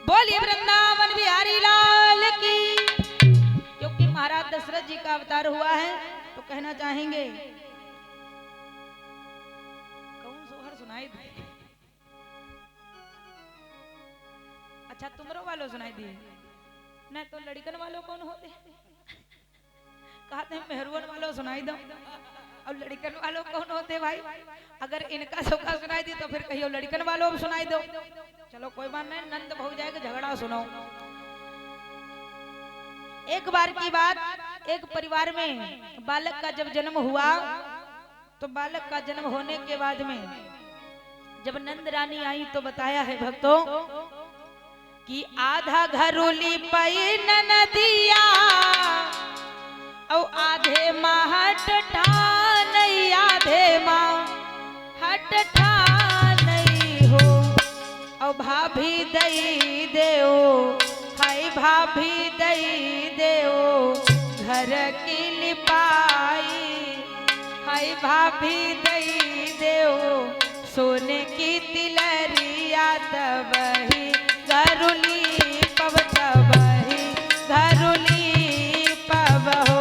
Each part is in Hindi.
बोलिए वृंदावन बिहारी लाल की। क्योंकि महाराज दशरथ जी का अवतार हुआ है तो कहना चाहेंगे कौन सोहर सुनाई दे। अच्छा तुमरो वालों सुनाई दिए नहीं तो लड़कन वालों कौन होते कहते हैं मेहरुवन वालों सुनाई दो और लड़कन वालों कौन होते भाई। अगर इनका सबका सुनाई दी तो फिर कहियो लड़कन वालों सुनाई दो। चलो कोई बात नहीं, नंद भौ जाएगा झगड़ा सुनो। एक बार की बात, एक परिवार में बालक का जब जन्म हुआ तो बालक का जन्म होने के बाद में जब नंद रानी आई तो बताया है भक्तों कि आधा घरोली पई नदिया और आधे माँ हट ठान, आधे माँ हट ठान हो और भाभी दई देओ, हाय भाभी दई देओ घर की लिपाई, हाय भाभी दई देओ सोने की तिलरिया तब ही घरुली पव तब ही घरुली पव हो।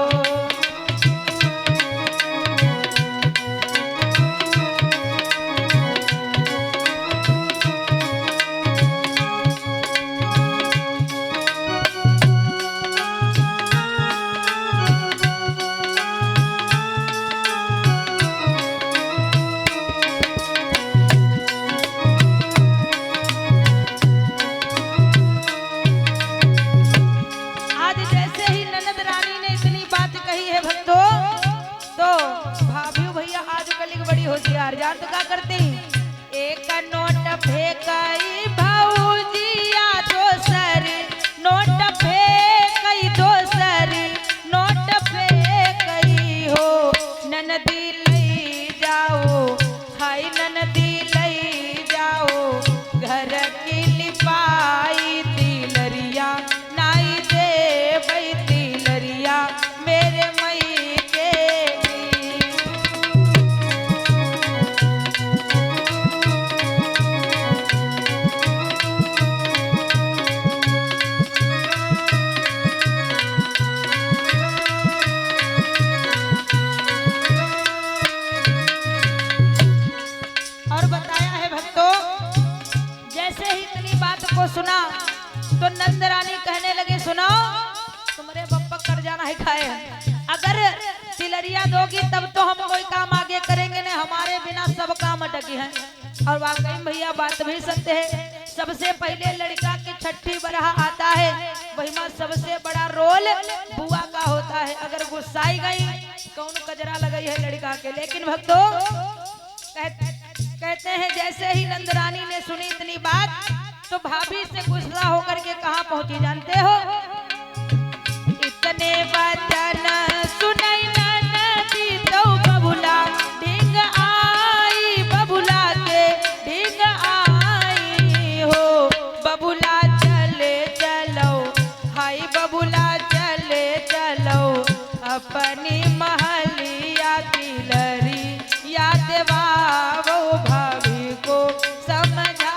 होशियार जान तो क्या करती एक नोट फेंकई भौजिया दोसर नोट फेंकई दोसर नोट फेंकई हो ननदी लई जाओ, हाय ननदी लई जाओ घर की लिपाई तिलरिया नाई दे बई तिलरिया मेरे मई के। सुना तो नंद रानी कहने लगे सुनो तुम्हारे बप्पा कर जाना है खाए, अगर तिलरिया दोगी तब तो हम कोई काम आगे करेंगे नहीं, हमारे बिना सब काम अटके हैं। और वाकई भैया बात भी सत्य है, सबसे पहले लड़का की छठी बरहा आता है वही में सबसे बड़ा रोल बुआ का होता है। अगर गुस्साई गई कौन कजरा लगई है लड़का के। लेकिन भक्तों कहते हैं जैसे ही नंद रानी ने सुनी इतनी बात तो भाभी से गुस्सा होकर के कहां पहुंची जानते हो। इतने वचन सुनई ननदी तो बबुला ढींग आई, बबुला के ढींग आई हो बबुला चले चलो, हाय बबुला चले चलो अपनी महलिया तिलरी या देवाओ भाभी को समझा।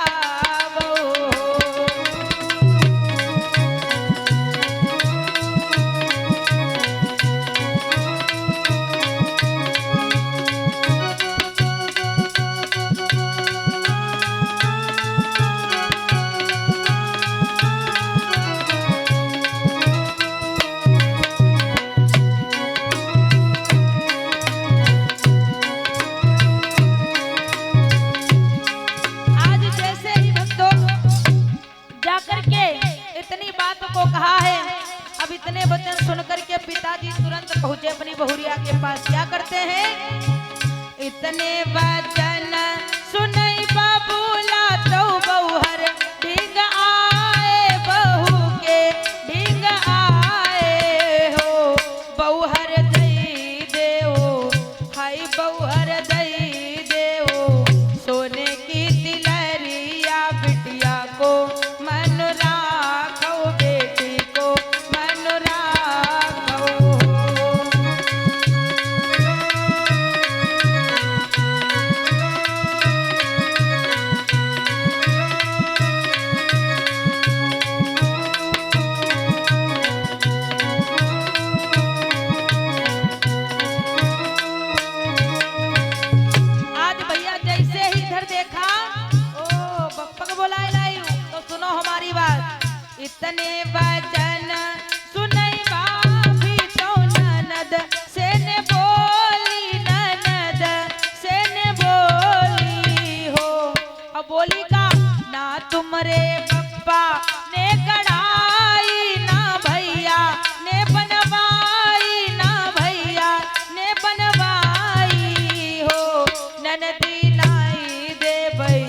कहा है अब इतने वचन सुनकर के पिताजी तुरंत पहुंचे अपनी बहुरिया के पास। क्या करते हैं इतने वचन सुनई बबुला तो बहुहर ढींग आए, बहू के ढींग आए हो बहुहर दई देओ, हाय बहुहर दई देओ सोने की तिलरिया बिटिया को मन राखो बेटी को मन राखो। इतने वचन सुनई भाभी तो ननद से ने बोली, ननद से ने बोली हो। अब बोली का ना तुमरे पप्पा ने कढ़ाई, ना भैया ने बनवाई, ना भैया ने बनवाई हो। ननदी नाई दे भई,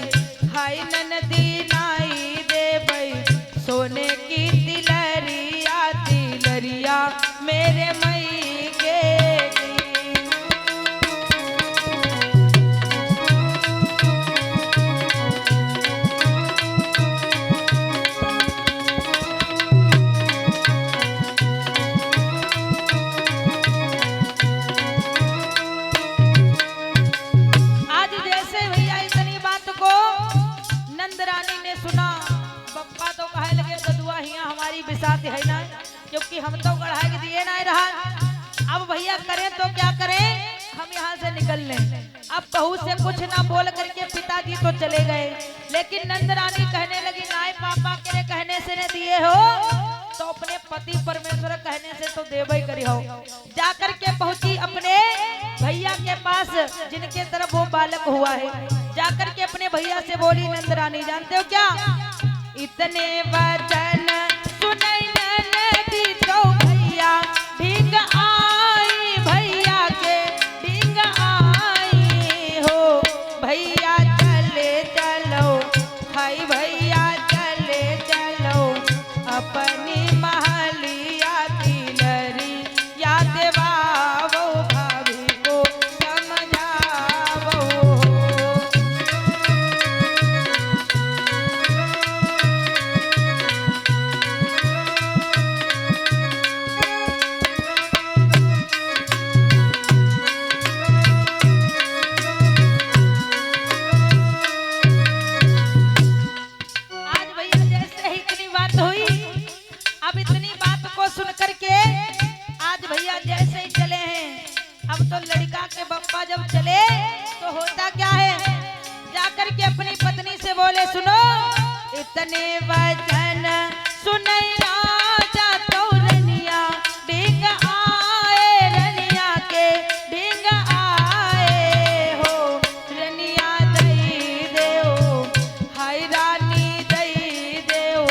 हाय ननदी नाई दे भई, सोने की तिलरिया, तिलरिया मेरे मई के बिसात है ना, क्योंकि हम तो गढ़ाई के दिए ना रहा। अब भैया करें तो क्या करें, हम यहाँ से निकल लें। अब बहू से कुछ ना बोल करके पिताजी तो चले गए, लेकिन नंदरानी कहने लगी नाय पापा के कहने से ने दिए हो तो अपने पति परमेश्वर कहने से तो देवई करी हो। जाकर के पहुंची अपने भैया के पास जिनके तरफ वो बालक हुआ है, जाकर के अपने भैया से बोली नंदरानी जानते हो क्या, इतने वचन सुनई ननदी तो भैया ढींग आई, भैया के ढींग आई हो। भैया चले चलो, हाय भैया चले चलो, अपनी महलिया तिलरिया देवावो, भाभी को समझावो। लड़का के बप्पा जब चले तो होता क्या है, जाकर के अपनी पत्नी से बोले सुनो, इतने वचन सुनई राजा तो रनिया ढींग आए, रनिया के ढींग आए हो। रनिया दई देओ, हाय रानी दई देओ,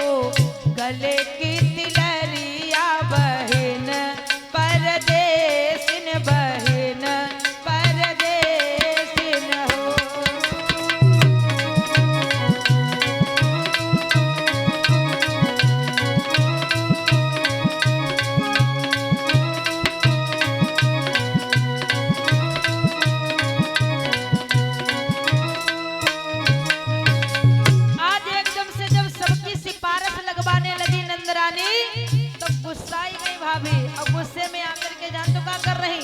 गले की तिलरिया बहन परदेसिन, बहन परदेसिन हो। आज एकदम से जब सबकी सिफारिश लगवाने लगी नंदरानी तो गुस्सा ही गई भाभी। अब गुस्से में आकर के जान तो क्या कर रही,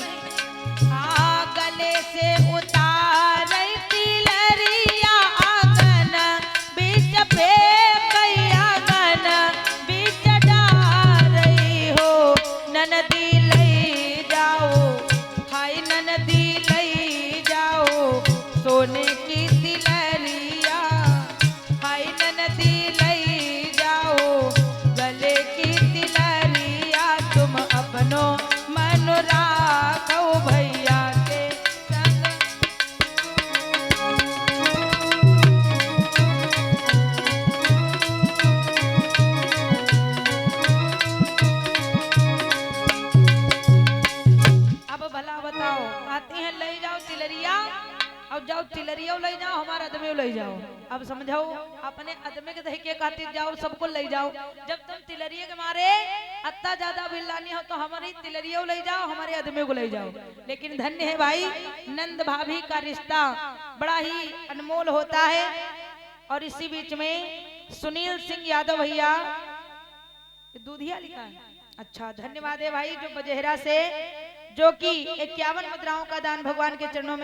गले से उतार तिलरिया आंगन बीच पे कई आंगन बीच डाल रही हो। ननदी लई जाओ, हाय ननदी लई जाओ, सोने की तिलरिया, हाय ननदी लई जाओ, गले की तिलरिया, तुम अपनो मन राखो भैया के संग। अब भला बताओ, आती हैं ले जाओ तिलरिया, अब जाओ तिलरिया ले जाओ, हमारा आदमी ले जाओ। अब समझाओ, अपने आदमी के दही के खातिर जाओ, सबको ले जाओ। जब तुम तिलरिया के मारे अत्ता ज्यादा बिल्लानी हो तो हमारी तिलरिया ले जाओ, हमारे आदमी को ले जाओ। लेकिन धन्य है भाई, नंद भाभी का रिश्ता बड़ा ही अनमोल होता है। और इसी बीच में सुनील सिंह यादव भैया, दूधिया लिखा है, अच्छा धन्यवाद है भाई, जो बजेहरा से जो कि 51 मुद्राओं का दान भगवान के चरणों में